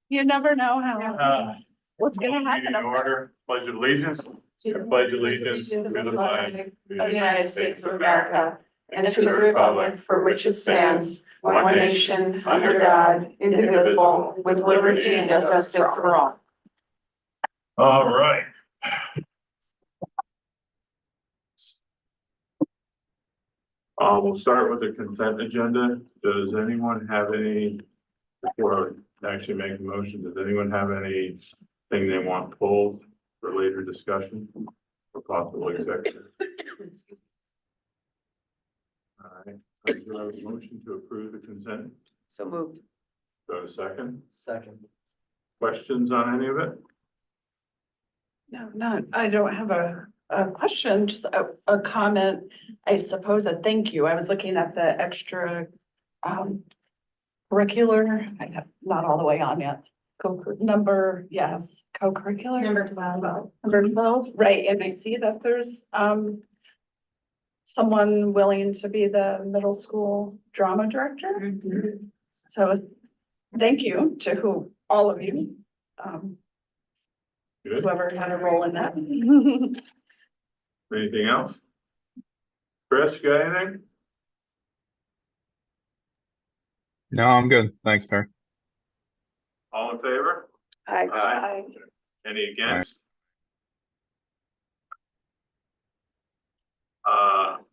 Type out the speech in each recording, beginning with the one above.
You never know how, what's gonna happen Meeting up there. order, pledge of allegiance. I pledge allegiance to the flag of the United States of America and to the republic for which it stands, one nation, under God, indivisible, with liberty and justice for all. All right. We'll start with the consent agenda. Does anyone have any, before I actually make a motion, does anyone have anything they want pulled for later discussion or possible executive? All right, do I have a motion to approve the consent? So moved. Do I have a second? Second. Questions on any of it? No, not, I don't have a question, just a comment, I suppose, a thank you. I was looking at the extra, curricular, I have not all the way on yet. Number, yes, co-curricular. Number 12. Number 12, right, and I see that there's, someone willing to be the middle school drama director. So thank you to all of you, Good. whoever had a role in that. Anything else? Chris, got anything? No, I'm good. Thanks, Mayor. All in favor? Aye. Any against?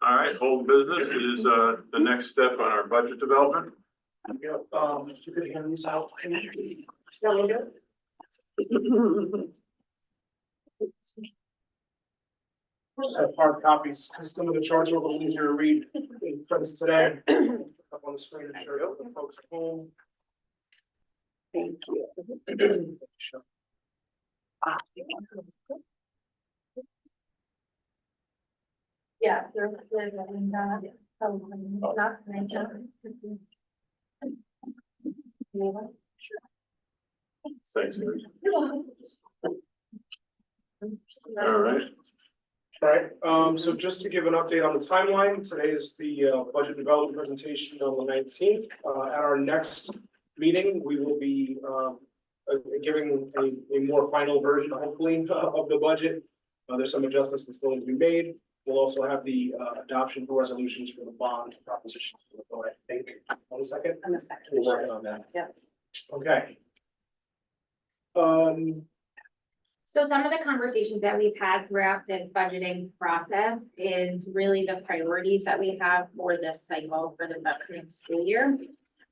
All right, whole business is, the next step on our budget development. Yep, you could hand these out. Still good? Just have hard copies, because some of the charts are a little easier to read in prints today. Up on the screen, to show you, the folks at home. Thank you. Yeah. Not Thanks. All right. All right, so just to give an update on the timeline, today is the budget development presentation on the 19th. At our next meeting, we will be giving a more final version, hopefully, of the budget. There's some adjustments that still need to be made. We'll also have the adoption for resolutions for the bond proposition. I think, 1 second. On the second. We're working on that. Yeah. Okay. So some of the conversations that we've had throughout this budgeting process is really the priorities that we have for this cycle for the upcoming school year.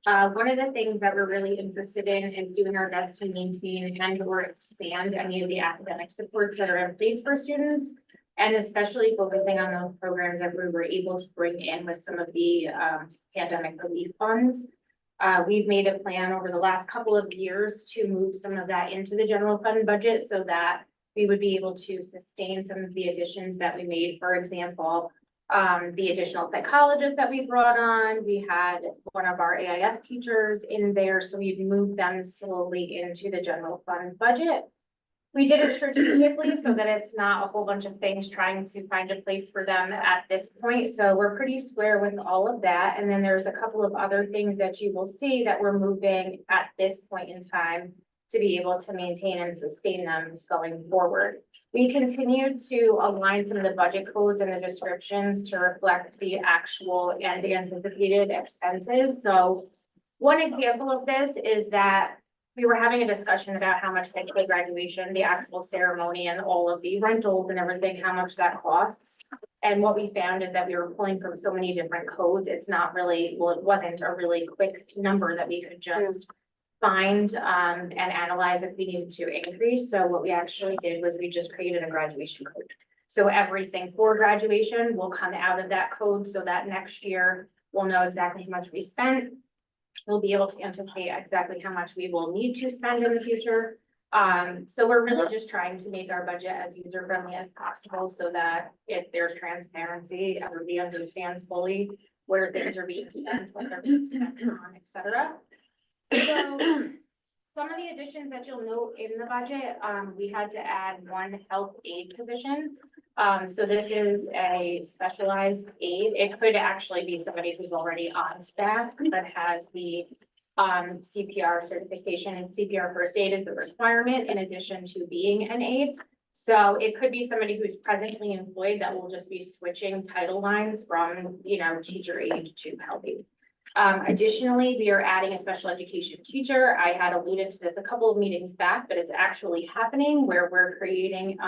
One of the things that we're really interested in is doing our best to maintain and or expand any of the academic supports that are in place for students. And especially focusing on those programs that we were able to bring in with some of the pandemic relief funds. We've made a plan over the last couple of years to move some of that into the general fund budget so that we would be able to sustain some of the additions that we made. For example, the additional psychologists that we brought on, we had one of our AIS teachers in there, so we've moved them slowly into the general fund budget. We did it strategically so that it's not a whole bunch of things trying to find a place for them at this point. So we're pretty square with all of that. And then there's a couple of other things that you will see that we're moving at this point in time to be able to maintain and sustain them going forward. We continue to align some of the budget codes and the descriptions to reflect the actual and anticipated expenses. So one example of this is that we were having a discussion about how much high school graduation, the actual ceremony and all of the rentals and everything, how much that costs. And what we found is that we were pulling from so many different codes. It's not really, well, it wasn't a really quick number that we could just find and analyze if we needed to increase. So what we actually did was we just created a graduation code. So everything for graduation will come out of that code so that next year we'll know exactly how much we spent. We'll be able to anticipate exactly how much we will need to spend in the future. So we're really just trying to make our budget as user friendly as possible so that if there's transparency, everybody understands fully where things are being spent, what they're being spent on, et cetera. So some of the additions that you'll note in the budget, we had to add one health aide position. So this is a specialized aide. It could actually be somebody who's already on staff, but has the CPR certification, and CPR first aid is the requirement in addition to being an aide. So it could be somebody who's presently employed that will just be switching title lines from, teacher aide to help aide. Additionally, we are adding a special education teacher. I had alluded to this a couple of meetings back, but it's actually happening where we're creating,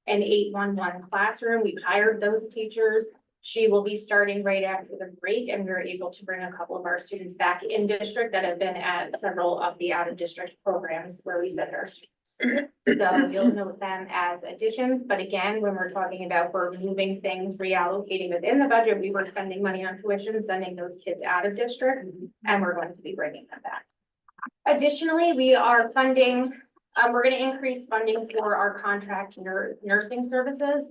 an 811 classroom. We've hired those teachers. She will be starting right after the break, and we were able to bring a couple of our students back in district that have been at several of the out of district programs where we send our students. So you'll note them as additions, but again, when we're talking about we're moving things, reallocating within the budget, we were spending money on tuition, sending those kids out of district, and we're going to be bringing them back. Additionally, we are funding, we're going to increase funding for our contract nursing services.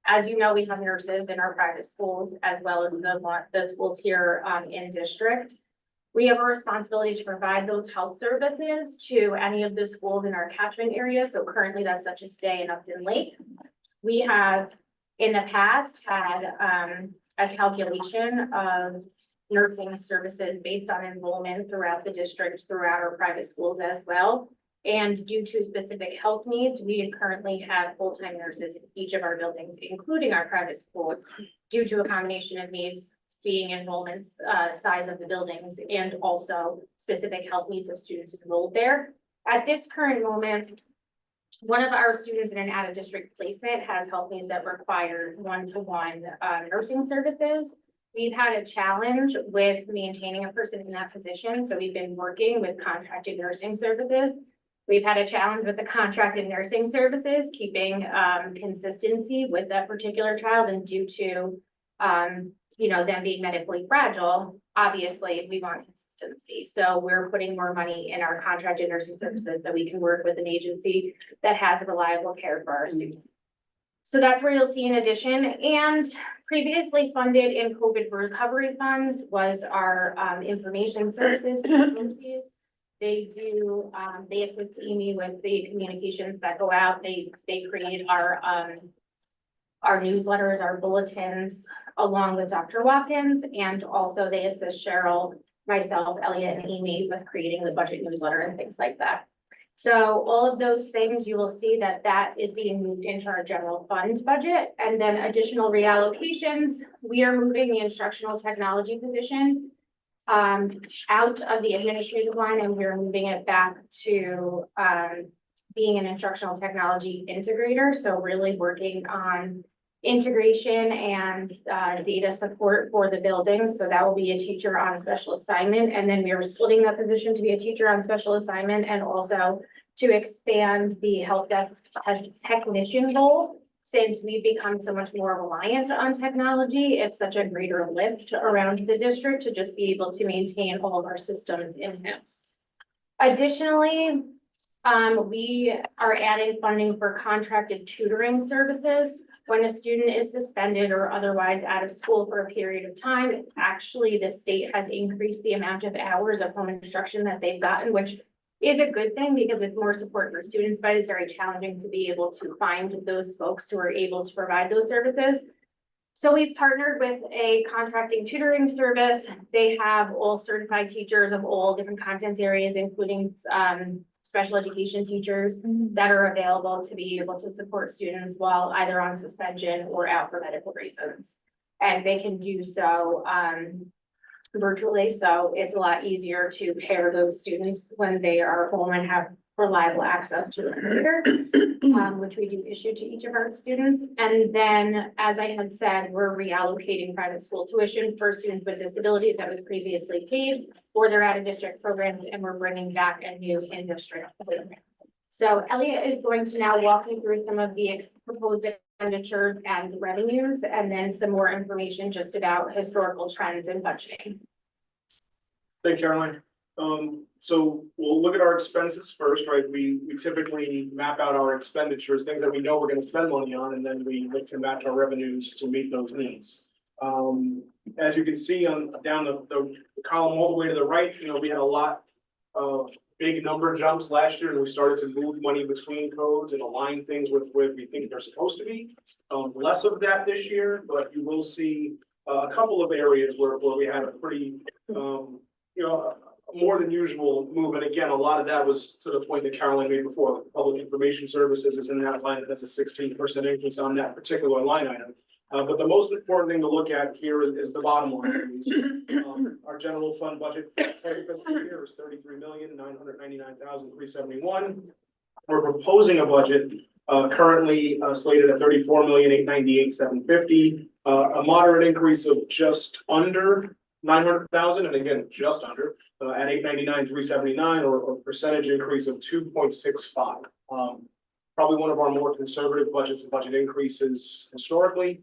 As you know, we have nurses in our private schools as well as the schools here in district. We have a responsibility to provide those health services to any of the schools in our catchment area. So currently that's Such as Day and Upton Lake. We have in the past had a calculation of nursing services based on enrollment throughout the district, throughout our private schools as well. And due to specific health needs, we currently have full-time nurses in each of our buildings, including our private schools, due to a combination of needs being enrollments, size of the buildings, and also specific health needs of students enrolled there. At this current moment, one of our students in an out-of-district placement has health needs that require one-to-one nursing services. We've had a challenge with maintaining a person in that position, so we've been working with contracted nursing services. We've had a challenge with the contracted nursing services, keeping consistency with that particular child, and due to them being medically fragile, obviously we want consistency. So we're putting more money in our contracted nursing services so we can work with an agency that has reliable care for our students. So that's where you'll see an addition. And previously funded in COVID recovery funds was our information services agencies. They do, they assist Amy with the communications that go out. They create our newsletters, our bulletins, along with Dr. Watkins, and also they assist Cheryl, myself, Elliot, and Amy with creating the budget newsletter and things like that. So all of those things, you will see that is being moved into our general fund budget. And then additional reallocations, we are moving the instructional technology position out of the administrative line, and we're moving it back to being an instructional technology integrator. So really working on integration and data support for the building. So that will be a teacher on special assignment. And then we are splitting that position to be a teacher on special assignment and also to expand the help desk technician role. Since we've become so much more reliant on technology, it's such a greater lift around the district to just be able to maintain all of our systems in-house. Additionally, we are adding funding for contracted tutoring services. When a student is suspended or otherwise out of school for a period of time, actually the state has increased the amount of hours of home instruction that they've gotten, which is a good thing because it's more support for students, but it's very challenging to be able to find those folks who are able to provide those services. So we've partnered with a contracting tutoring service. They have all certified teachers of all different content areas, including special education teachers that are available to be able to support students while either on suspension or out for medical reasons. And they can do so virtually, so it's a lot easier to pair those students when they are home and have reliable access to the computer, which we do issue to each of our students. And then, as I had said, we're reallocating private school tuition for students with disabilities that was previously paid for their out-of-district programs, and we're bringing back a new in-district program. So Elliot is going to now walk you through some of the proposed expenditures and revenues, and then some more information just about historical trends in budgeting. Thank you, Caroline. So we'll look at our expenses first, right? We typically map out our expenditures, things that we know we're gonna spend money on, and then we look to match our revenues to meet those needs. As you can see on down the column all the way to the right, we had a lot of big number jumps last year, and we started to move money between codes and align things with where we think they're supposed to be. Less of that this year, but you will see a couple of areas where we had a pretty, more than usual move. And again, a lot of that was to the point that Carolyn made before. Public Information Services is in that line. That's a 16% increase on that particular line item. But the most important thing to look at here is the bottom line. Our general fund budget for the fiscal year is $33,999,371. We're proposing a budget currently slated at $34,898,750, a moderate increase of just under 900,000, and again, just under at 899,379, or a percentage increase of 2.65. Probably one of our more conservative budgets and budget increases historically.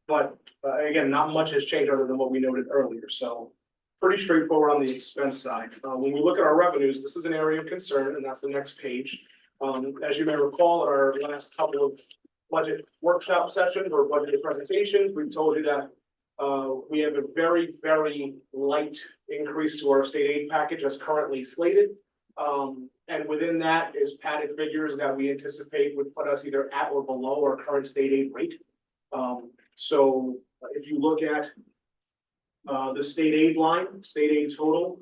But again, not much has changed other than what we noted earlier. So pretty straightforward on the expense side. When we look at our revenues, this is an area of concern, and that's the next page. As you may recall, at our last couple of budget workshop sessions or budget presentations, we told you that we have a very, very light increase to our state aid package as currently slated. And within that is padded figures that we anticipate would put us either at or below our current state aid rate. So if you look at the state aid line, state aid total,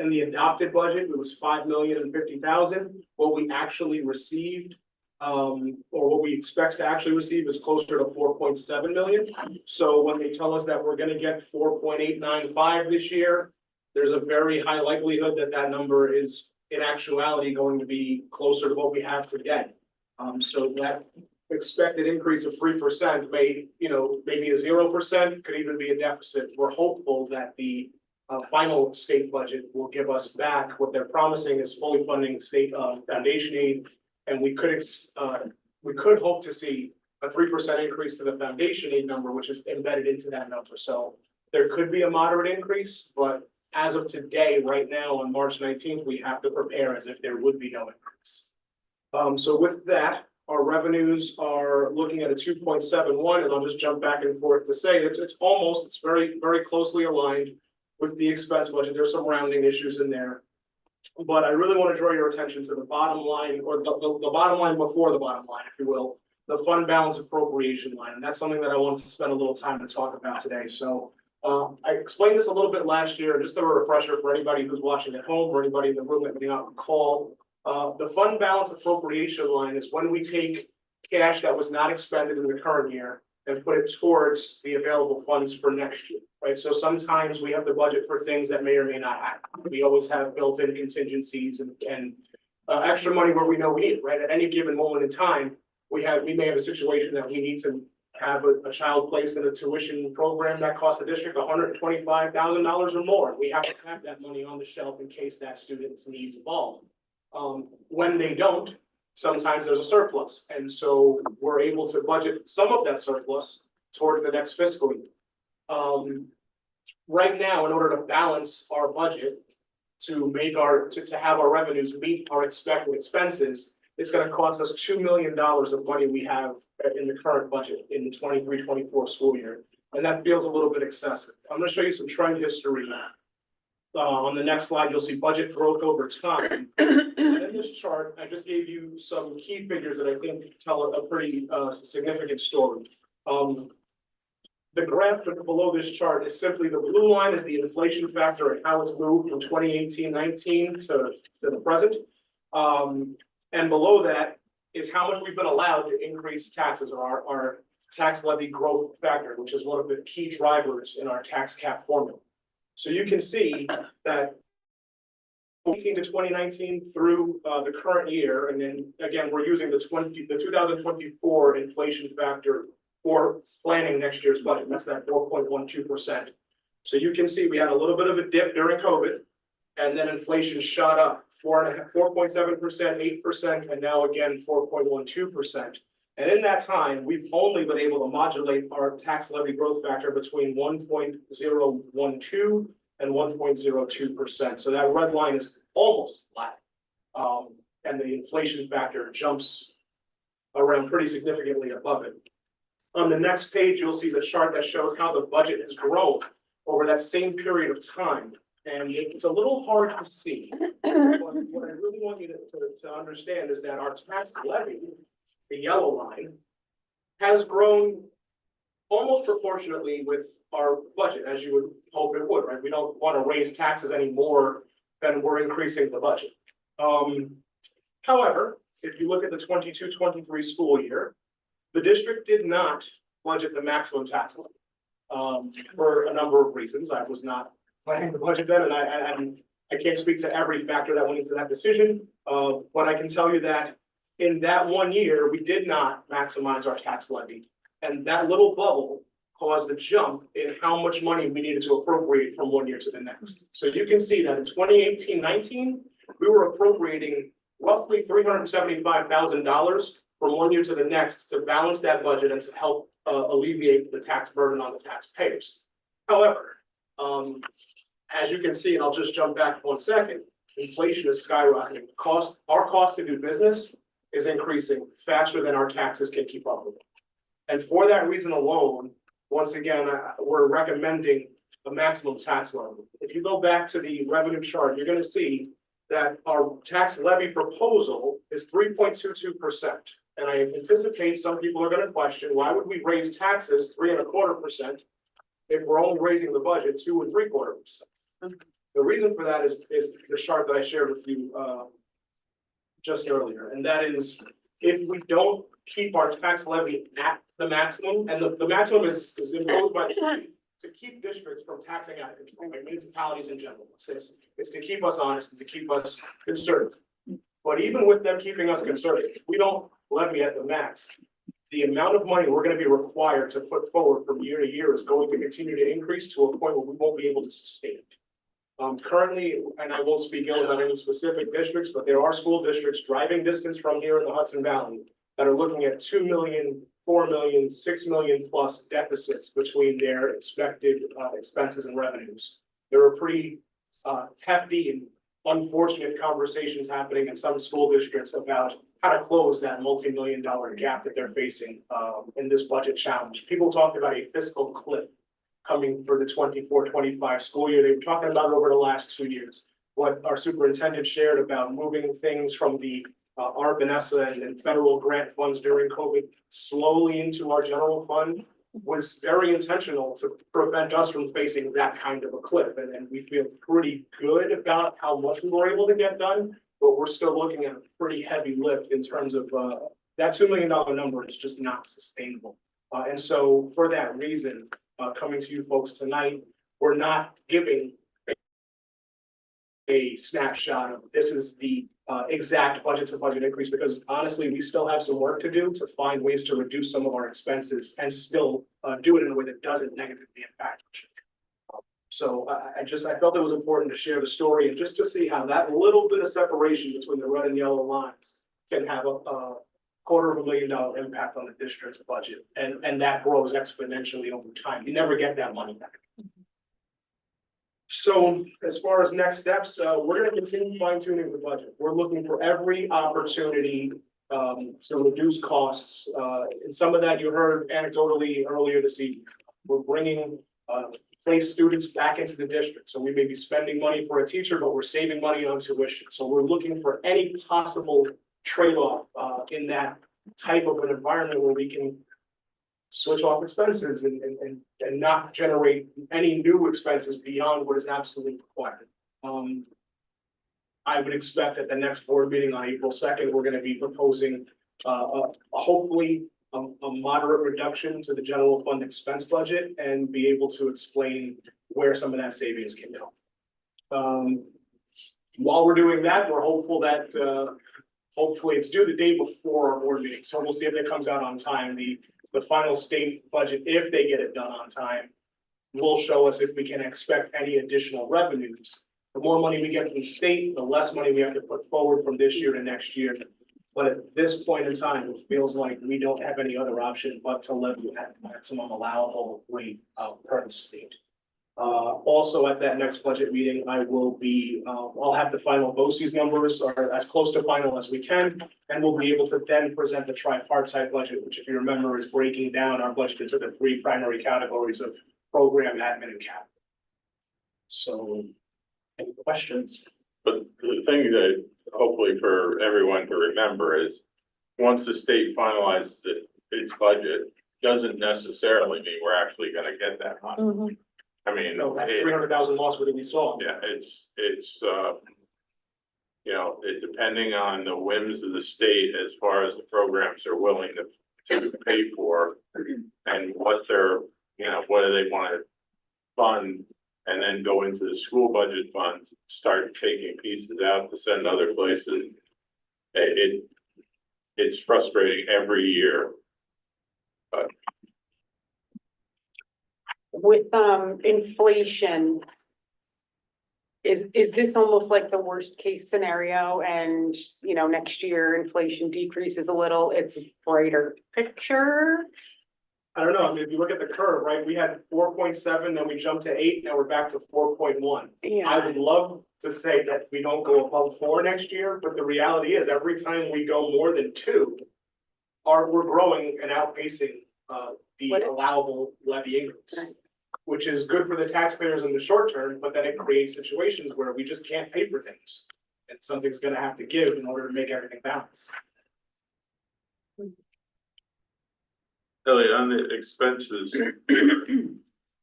in the adopted budget, it was $5,050,000. What we actually received, or what we expect to actually receive, is closer to 4.7 million. So when they tell us that we're going to get 4.895 this year, there's a very high likelihood that that number is in actuality going to be closer to what we have today. So that expected increase of 3% may, maybe a 0%, could even be a deficit. We're hopeful that the final state budget will give us back what they're promising is fully funding state foundation aid, and we could hope to see a 3% increase to the foundation aid number, which is embedded into that number. So there could be a moderate increase, but as of today, right now on March 19th, we have to prepare as if there would be no increase. So with that, our revenues are looking at a 2.71, and I'll just jump back and forth to say it's very, very closely aligned with the expense budget. There's some rounding issues in there, but I really want to draw your attention to the bottom line, or the bottom line before the bottom line, if you will, the fund balance appropriation line. And that's something that I wanted to spend a little time to talk about today. So I explained this a little bit last year, just a refresher for anybody who's watching at home or anybody in the room that may not recall. The fund balance appropriation line is when we take cash that was not expended in the current year and put it towards the available funds for next year, right? So sometimes we have the budget for things that may or may not happen. We always have built-in contingencies and extra money where we know we need it, right? At any given moment in time, we may have a situation that we need to have a child placed in a tuition program that costs the district $125,000 or more. We have to have that money on the shelf in case that student's needs evolve. When they don't, sometimes there's a surplus. And so we're able to budget some of that surplus towards the next fiscal year. Right now, in order to balance our budget to have our revenues meet our expected expenses, it's going to cost us $2 million of money we have in the current budget in the 23-24 school year. And that feels a little bit excessive. I'm going to show you some trend history now. On the next slide, you'll see budget growth over time. And in this chart, I just gave you some key figures that I think tell a pretty significant story. The graph below this chart is simply the blue line is the inflation factor and how it's moved from 2018-19 to the present. And below that is how much we've been allowed to increase taxes, or our tax levy growth factor, which is one of the key drivers in our tax cap formula. So you can see that 2018 to 2019 through the current year, and then again, we're using the 2024 inflation factor for planning next year's budget. That's that 4.12%. So you can see we had a little bit of a dip during COVID, and then inflation shot up 4.7%, 8%, and now again 4.12%. And in that time, we've only been able to modulate our tax levy growth factor between 1.012 and 1.02%. So that red line is almost flat. And the inflation factor jumps around pretty significantly above it. On the next page, you'll see the chart that shows how the budget has grown over that same period of time. And it's a little hard to see. But what I really want you to understand is that our tax levy, the yellow line, has grown almost proportionately with our budget, as you would hope it would, right? We don't want to raise taxes any more than we're increasing the budget. However, if you look at the 22-23 school year, the district did not budget the maximum tax levy. For a number of reasons. I was not planning the budget then, and I can't speak to every factor that went into that decision. But I can tell you that in that 1 year, we did not maximize our tax levy. And that little bubble caused a jump in how much money we needed to appropriate from 1 year to the next. So you can see that in 2018-19, we were appropriating roughly $375,000 from 1 year to the next to balance that budget and to help alleviate the tax burden on the taxpayers. However, as you can see, and I'll just jump back 1 second, inflation is skyrocketing. Our cost to do business is increasing faster than our taxes can keep up with it. And for that reason alone, once again, we're recommending a maximum tax levy. If you go back to the revenue chart, you're going to see that our tax levy proposal is 3.22%. And I anticipate some people are going to question, why would we raise taxes 3.25% if we're only raising the budget 2.75%? The reason for that is the chart that I shared with you just earlier, and that is if we don't keep our tax levy at the maximum, and the maximum is imposed by the state to keep districts from taxing out of control, like municipalities in general. It's to keep us honest and to keep us conservative. But even with them keeping us conservative, if we don't levy at the max, the amount of money we're going to be required to put forward from year to year is going to continue to increase to a point where we won't be able to sustain it. Currently, and I won't speak ill about any specific districts, but there are school districts driving distance from here in the Hudson Valley that are looking at 2 million, 4 million, 6 million plus deficits between their expected expenses and revenues. There are pretty hefty and unfortunate conversations happening in some school districts about how to close that multi-million-dollar gap that they're facing in this budget challenge. People talked about a fiscal cliff coming for the 24-25 school year. They were talking about it over the last 2 years. What our superintendent shared about moving things from the ARP and ESSA and federal grant funds during COVID slowly into our general fund was very intentional to prevent us from facing that kind of a cliff. And we feel pretty good about how much we were able to get done, but we're still looking at a pretty heavy lift in terms of that $2 million number is just not sustainable. And so for that reason, coming to you folks tonight, we're not giving a snapshot of this is the exact budget to budget increase, because honestly, we still have some work to do to find ways to reduce some of our expenses and still do it in a way that doesn't negatively impact children. So I felt it was important to share the story and just to see how that little bit of separation between the red and yellow lines can have a $250,000 impact on the district's budget. And that grows exponentially over time. You never get that money back. So as far as next steps, we're going to continue fine tuning the budget. We're looking for every opportunity to reduce costs. And some of that you heard anecdotally earlier this evening. We're bringing place students back into the district. So we may be spending money for a teacher, but we're saving money on tuition. So we're looking for any possible trade-off in that type of an environment where we can switch off expenses and not generate any new expenses beyond what is absolutely required. I would expect at the next board meeting on April 2nd, we're going to be proposing hopefully a moderate reduction to the general fund expense budget and be able to explain where some of that savings can come. While we're doing that, we're hopeful that hopefully it's due the day before our board meeting. So we'll see if it comes out on time. The final state budget, if they get it done on time, will show us if we can expect any additional revenues. The more money we get from the state, the less money we have to put forward from this year to next year. But at this point in time, it feels like we don't have any other option but to levy at the maximum allowable rate per the state. Also at that next budget meeting, I will be, I'll have the final BOCES numbers or as close to final as we can, and we'll be able to then present the tripartite budget, which if you remember is breaking down our budget into the 3 primary categories of program, admin, and capital. So any questions? But the thing that hopefully for everyone to remember is once the state finalizes its budget, doesn't necessarily mean we're actually gonna get that money. Mhm. I mean, No, that it- 300,000 loss that we saw. yeah, it's, you know, it depending on the whims of the state as far as the programs are willing to pay for. And what they're, you know, what do they wanna fund, and then go into the school budget fund, start taking pieces out to send other places. It's frustrating every year. With, inflation, is this almost like the worst case scenario and, you know, next year inflation decreases a little, it's a brighter picture? I don't know, I mean, if you look at the curve, right, we had 4.7, then we jumped to 8, now we're back to 4.1. I Yeah, would love to say that we don't go above 4 next year, but the reality is every time we go more than 2, we're growing and outpacing the What- allowable levy increase. Right. Which is good for the taxpayers in the short term, but then it creates situations where we just can't pay for things. And something's gonna have to give in order to make everything balance. Elliot, on the expenses,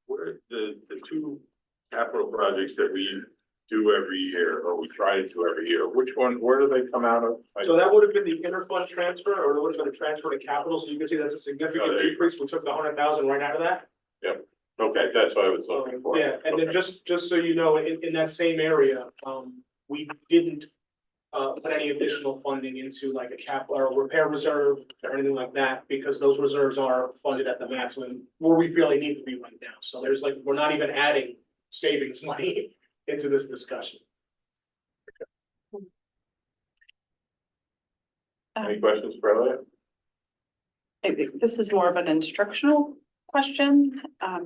where the two capital projects that we do every year, or we try to do every year, which one, where do they come out of? So that would have been the interfund transfer, or it would have been a transfer to capital, so you can see that's a significant Oh, there you decrease, we took the 100,000 right out of that. Okay, that's what I was looking for. Yeah, and then Okay. just so you know, in that same area, we didn't put any additional funding into like a capital or a repair reserve or anything like that, because those reserves are funded at the maximum where we feel they need to be right now. So there's like, we're not even adding savings money into this discussion. Any questions for Elliot? I think this is more of an instructional question,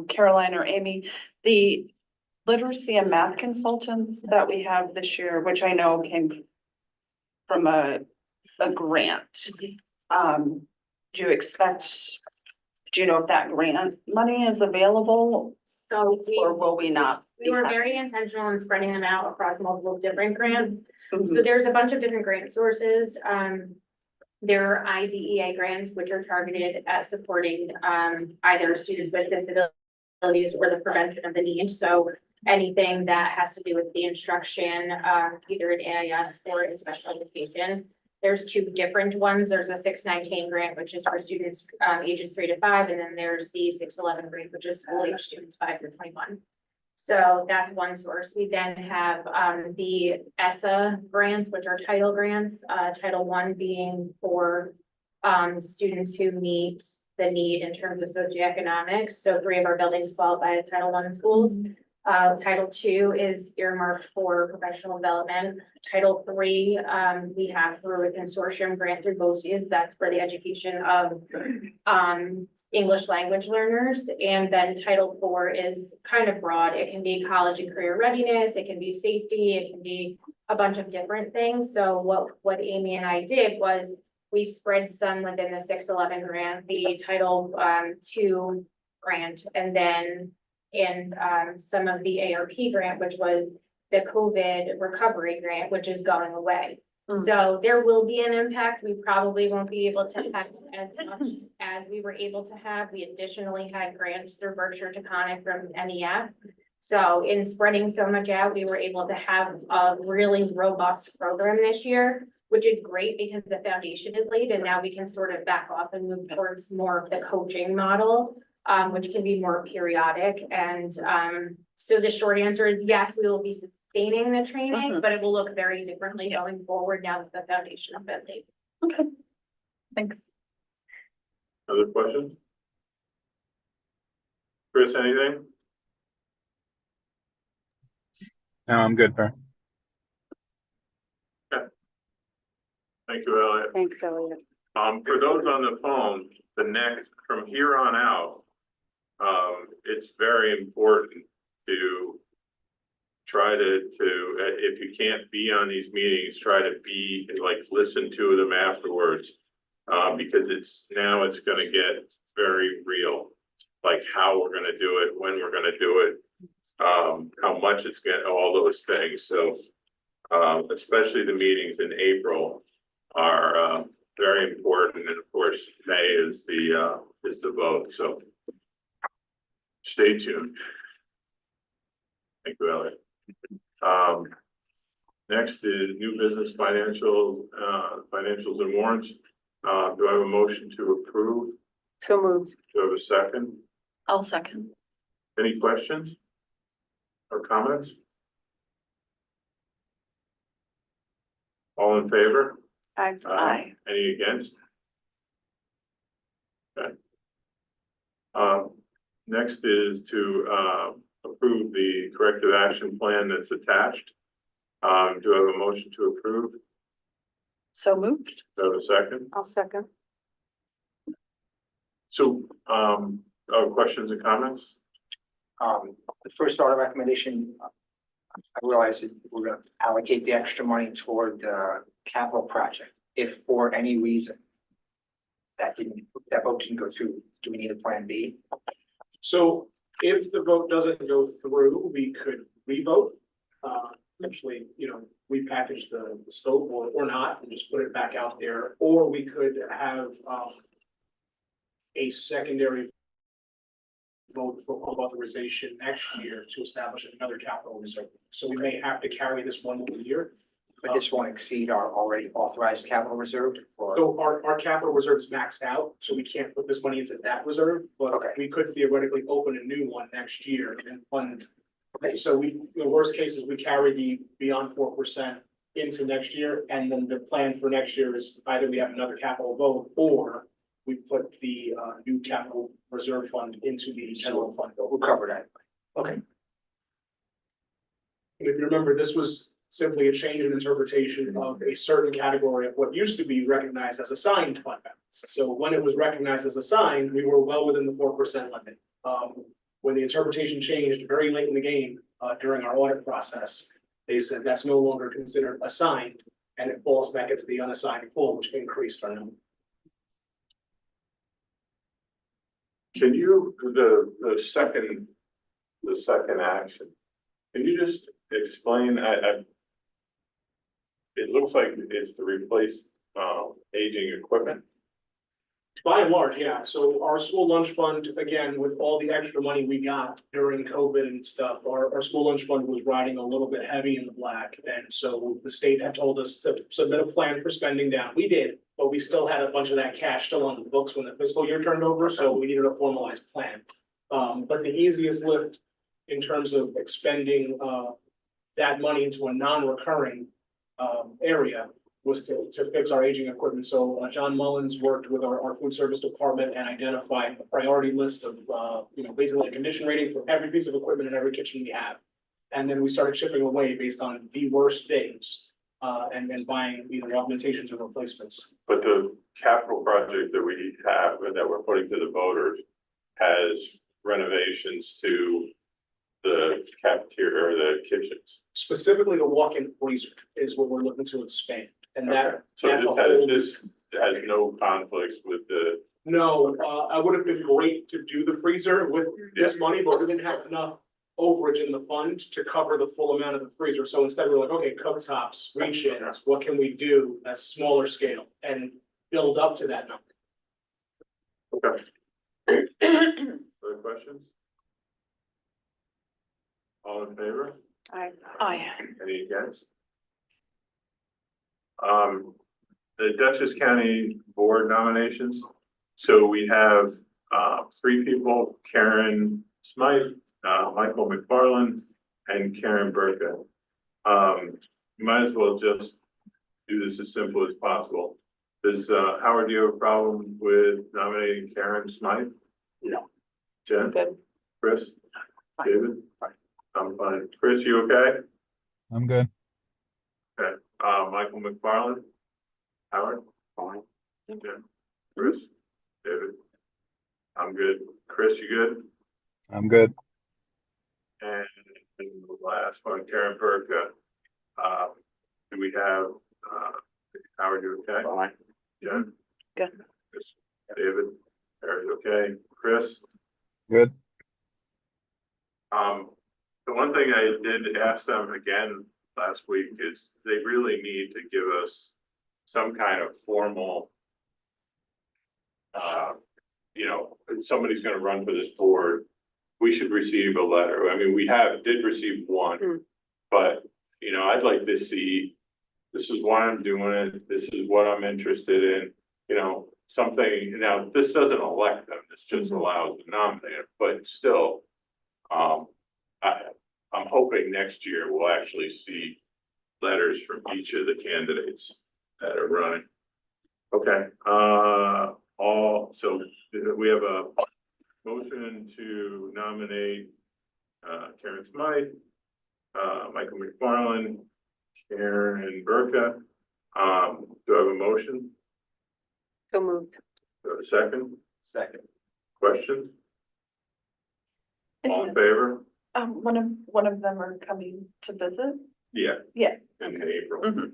Caroline or Amy, the literacy and math consultants that we have this year, which I know came from a grant. Do you expect, do you know if that grant money is available So or will we not? we were very intentional in spreading them out across multiple different grants. Mhm. So there's a bunch of different grant sources. There are IDEA grants, which are targeted at supporting, either students with disabilities or the prevention of the need. So anything that has to do with the instruction, either in AIS or in special education. There's two different ones. There's a 619 grant, which is for students, ages 3 to 5, and then there's the 611 grant, which is school age students 5 to 21. So that's one source. We then have the ESSA grants, which are title grants, Title I being for students who meet the need in terms of socioeconomics. So 3 of our buildings qualify as Title I schools. Title II is earmarked for professional development. Title III, we have through a consortium grant through BOCES, that's for the education of English language learners. And then Title IV is kind of broad. It can be college and career readiness, it can be safety, it can be a bunch of different things. So what Amy and I did was we spread some within the 611 grant, the Title II grant, and then some of the ARP grant, which was the COVID recovery grant, which is going away. Mm. So there will be an impact. We probably won't be able to have as much as we were able to have. We additionally had grants through Berkshire Taconic from MEF. So in spreading so much out, we were able to have a really robust program this year, which is great because the foundation is laid and now we can sort of back off and move towards more of the coaching model. Which can be more periodic. And so the short answer is yes, we will be sustaining the training, Mhm. but it will look very differently going forward now that the foundation has been laid. Okay, thanks. Other questions? Chris, anything? No, I'm good, Barry. Thank you, Elliot. thanks, Elliot. For those on the phone, from here on out, it's very important to try to, if you can't be on these meetings, try to be, like, listen to them afterwards. Because it's gonna get very real, like how we're gonna do it, when we're gonna do it, how much it's gonna, all those things. So, especially the meetings in April are, very important. And of course, May is the is the vote, so stay tuned. Thank you, Elliot. Next is new business financials and warrants. Do I have a motion to approve? So moved. Do I have a second? I'll second. Any questions? Or comments? All in favor? Aye. Any against? Okay. Next is to, approve the corrective action plan that's attached. Do I have a motion to approve? So moved. Do I have a second? I'll second. So, questions and comments? The first order of recommendation, I realize that we're gonna allocate the extra money toward the capital project. If for any reason that vote didn't go through, do we need a plan B? So if the vote doesn't go through, we could revote. Actually, repackage the scope or not, and just put it back out there, or we could have, a secondary vote for authorization next year to establish another capital reserve. So we may have to carry this one more year. But this won't exceed our already authorized capital reserve or, So our capital reserve is maxed out, so we can't put this money into that reserve, but Okay. we could theoretically open a new one next year and fund. Okay, so the worst case is we carry the beyond 4% into next year, and then the plan for next year is either we have another capital vote or we put the new capital reserve fund into the general fund. we'll cover that. Okay, And if you remember, this was simply a change in interpretation of a certain category of what used to be recognized as assigned fund balance. So when it was recognized as assigned, we were well within the 4% limit. When the interpretation changed very late in the game, during our audit process, they said that's no longer considered assigned, and it falls back into the unassigned pool, which increased our number. Can you, the second action, can you just explain, it looks like it's to replace, aging equipment. By and large, yeah. So our school lunch fund, again, with all the extra money we got during COVID and stuff, our school lunch fund was riding a little bit heavy in the black. And so the state had told us to submit a plan for spending down. We did, but we still had a bunch of that cash still on the books when the fiscal year turned over, so we needed a formalized plan. But the easiest lift in terms of expending that money into a non-recurring area was to fix our aging equipment. So John Mullins worked with our food service department and identified a priority list of, basically a condition rating for every piece of equipment in every kitchen we have. And then we started chipping away based on the worst things, and then buying either augmentations or replacements. But the capital project that we have, and that we're putting to the voters, has renovations to the cafeteria or the kitchens. Specifically, the walk-in freezer is what we're looking to expand. And that. So that's a whole- this has no conflicts with the, No, I would have been great to do the freezer with this money, but we didn't have enough overage in the fund to cover the full amount of the freezer. So instead we're like, okay, cooktops, reach-ins, what can we do at smaller scale and build up to that number? okay. Other questions? All in favor? Aye. Any against? The Dutchess County Board nominations. So we have, 3 people, Karen Smythe, Michael McFarland, and Karen Burka. You might as well just do this as simple as possible. Does, Howard, do you have a problem with nominating Karen Smythe? No. Jen? Good. Chris? David? I'm fine. Chris, you okay? I'm good. Michael McFarland? Howard? Fine. Jen? Chris? David? I'm good. Chris, you good? I'm good. And the last one, Karen Burka. Do we have, Howard, you okay? Fine. Jen? Good. Chris? David? Harry's okay. Chris? Good. The one thing I did ask them again last week is they really need to give us some kind of formal you know, if somebody's gonna run for this board, we should receive a letter. I mean, did receive one. But, you know, I'd like to see, this is why I'm doing it, this is what I'm interested in, you know, something, now, this doesn't elect them, this just allows the nominator, but still, I'm hoping next year we'll actually see letters from each of the candidates that are running. Okay, so we have a motion to nominate Karen Smythe, Michael McFarland, Karen Burka. Do I have a motion? So moved. Do I have a second? Second. Questions? All in favor? One of them are coming to visit. Yeah. Yeah. In April. Mhm.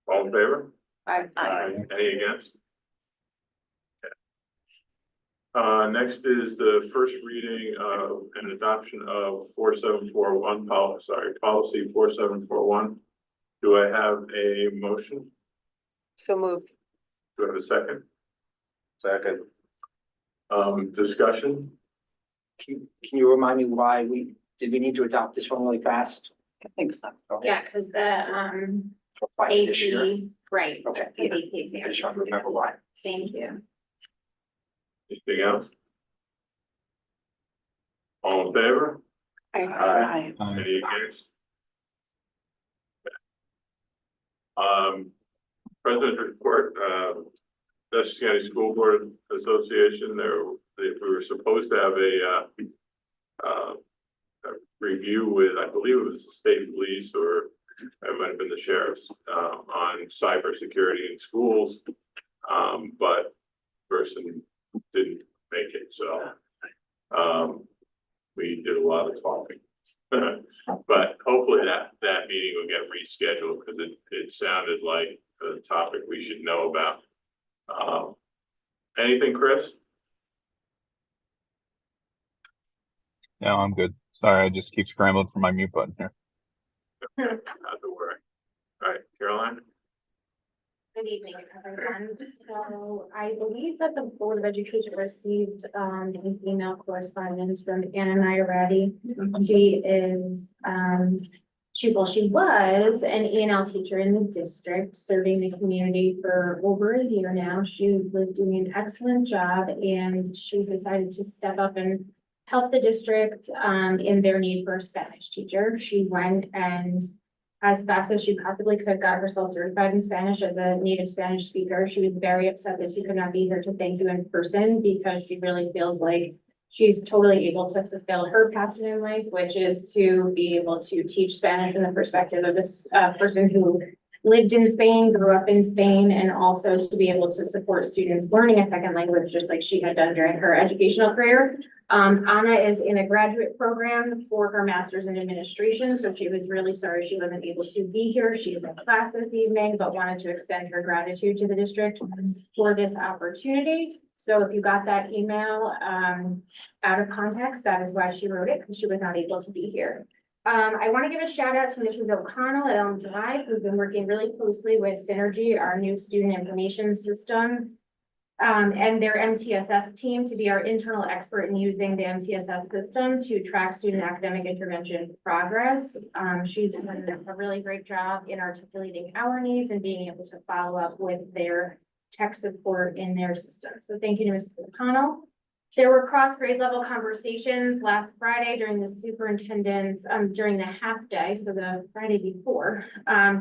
All in favor? Aye. Any against? Okay. Next is the first reading of an adoption of 4741 policy 4741. Do I have a motion? So moved. Do I have a second? Second. Discussion? Can you remind me why did we need to adopt this one really fast? I think so. Okay. Yeah, because the, Why this year? AP, right. Okay, the AP exam. I just want to remember why. Thank you. Anything else? All in favor? Aye. Aye. Any against? President's report, Dutchess County School Board Association, we were supposed to have a review with, I believe it was the state police, or it might have been the sheriff's, on cybersecurity in schools. But person didn't make it, so, we did a lot of talking. But hopefully that meeting will get rescheduled, because it sounded like a topic we should know about. Anything, Chris? No, I'm good. Sorry, I just keep scrambling for my mute button here. Not to worry. All right, Caroline? Good evening, everyone. So I believe that the Board of Education received an email correspondence from Anna Nairati. She is she was an E&L teacher in the district, serving the community for over a year now. She was doing an excellent job, and she decided to step up and help the district in their need for a Spanish teacher. She went and as fast as she possibly could, got herself certified in Spanish as a native Spanish speaker. She was very upset that she could not be here to thank you in person, because she really feels like she's totally able to fulfill her passion in life, which is to be able to teach Spanish from the perspective of this person who lived in Spain, grew up in Spain, and also to be able to support students learning a second language, just like she had done during her educational career. Anna is in a graduate program for her master's in administration, so she was really sorry she wasn't able to be here. She is in class this evening, but wanted to extend her gratitude to the district for this opportunity. So if you got that email out of context, that is why she wrote it, because she was not able to be here. I want to give a shout out to Mrs. O'Connell at Elm Drive, who's been working really closely with Synergy, our new student information system, and their MTSS team to be our internal expert in using the MTSS system to track student academic intervention progress. She's done a really great job in articulating our needs and being able to follow up with their tech support in their system. So thank you to Mrs. O'Connell. There were cross grade level conversations last Friday during the superintendent's, during the half day, so the Friday before,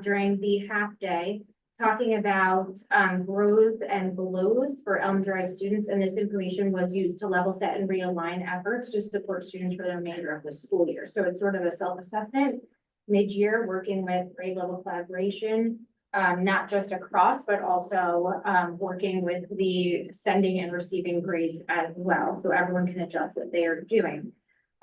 during the half day, talking about growth and belows for Elm Drive students, and this information was used to level set and realign efforts to support students for the remainder of the school year. So it's sort of a self-assessment mid-year, working with grade level collaboration, not just across, but also working with the sending and receiving grades as well, so everyone can adjust what they are doing.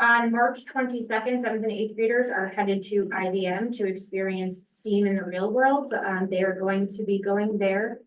On March 22nd, 7th and 8th graders are headed to IBM to experience STEAM in the real world. They are going to be going there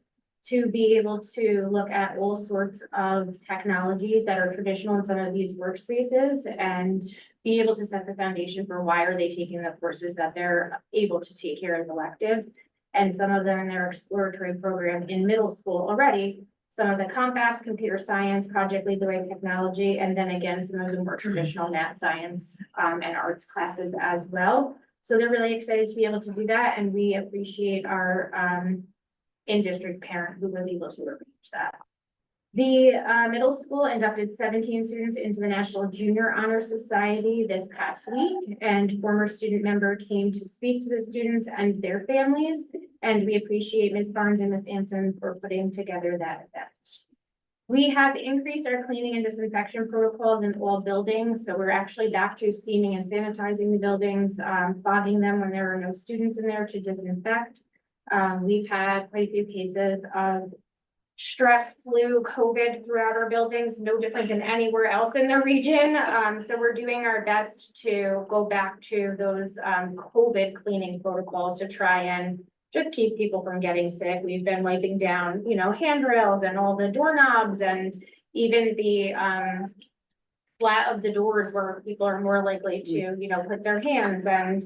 to be able to look at all sorts of technologies that are traditional in some of these workspaces and be able to set the foundation for why are they taking the courses that they're able to take here as electives. And some of them in their exploratory program in middle school already some of the comp apps, computer science, project lead the way technology, and then again, some of the more traditional math, science, and arts classes as well. So they're really excited to be able to do that, and we appreciate our, in-district parent who was able to arrange that. The middle school inducted 17 students into the National Junior Honor Society this past week, and former student member came to speak to the students and their families. And we appreciate Ms. Barnes and Ms. Anson for putting together that event. We have increased our cleaning and disinfection protocols in all buildings, so we're actually back to steaming and sanitizing the buildings, fogging them when there are no students in there to disinfect. We've had quite a few cases of strep, flu, COVID throughout our buildings, no different than anywhere else in the region. So we're doing our best to go back to those COVID cleaning protocols to try and just keep people from getting sick. We've been wiping down, handrails and all the doorknobs and even the flat of the doors where people are more likely to, put their hands and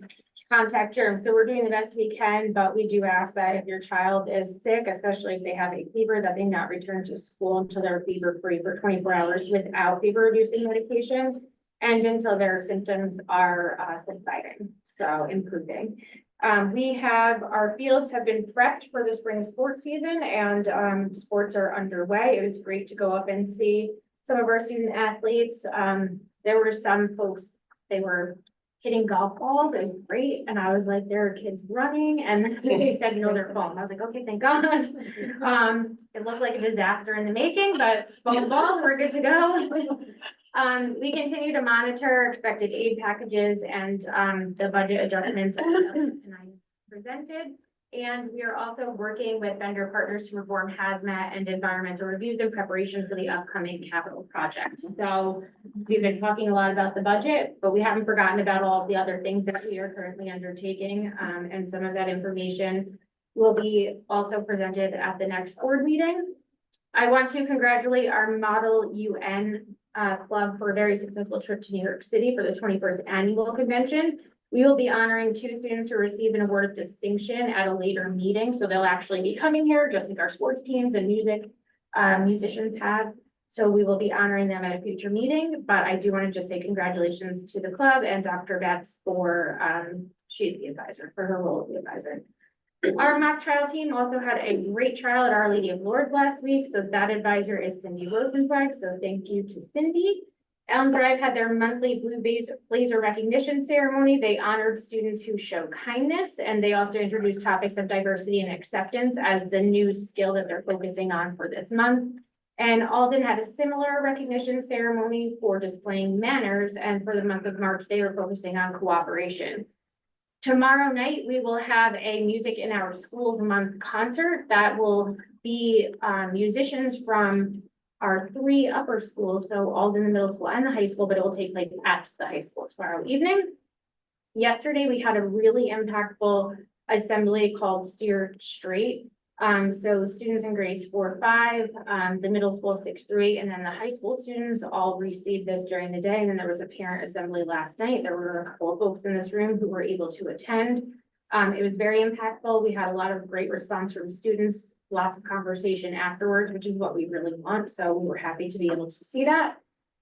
contact germs. So we're doing the best we can, but we do ask that if your child is sick, especially if they have a fever, that they not return to school until they're fever-free for 24 hours without fever-reducing medication and until their symptoms are subsiding, so improving. Our fields have been prepped for the spring sports season and sports are underway. It was great to go up and see some of our student athletes. There were some folks, they were hitting golf balls. It was great. And I was like, there are kids running and they said, they're falling. I was like, okay, thank God. It looked like a disaster in the making, but both balls were good to go. We continue to monitor expected aid packages and the budget adjustments and I presented. And we are also working with vendor partners to perform hazmat and environmental reviews in preparation for the upcoming capital project. So we've been talking a lot about the budget, but we haven't forgotten about all of the other things that we are currently undertaking. And some of that information will be also presented at the next board meeting. I want to congratulate our Model UN club for a very successful trip to New York City for the 21st annual convention. We will be honoring 2 students who receive an award of distinction at a later meeting. So they'll actually be coming here just like our sports teams and musicians have. So we will be honoring them at a future meeting, but I do want to just say congratulations to the club and Dr. Betts for, she's the advisor, for her role as the advisor. Our mock trial team also had a great trial at Our Lady of Lourdes last week. So that advisor is Cindy Rosenfeld. So thank you to Cindy. Elm Drive had their monthly Blue Blazer recognition ceremony. They honored students who show kindness, and they also introduced topics of diversity and acceptance as the new skill that they're focusing on for this month. And Alden had a similar recognition ceremony for displaying manners, and for the month of March, they were focusing on cooperation. Tomorrow night, we will have a Music in Our Schools month concert that will be musicians from our 3 upper schools, so Alden, the middle school and the high school, but it will take place at the high school tomorrow evening. Yesterday, we had a really impactful assembly called Steer Straight. So students in grades 4-5, the middle school 6-8, and then the high school students all received this during the day. And then there was a parent assembly last night. There were a couple of folks in this room who were able to attend. It was very impactful. We had a lot of great response from students. Lots of conversation afterwards, which is what we really want. So we were happy to be able to see that.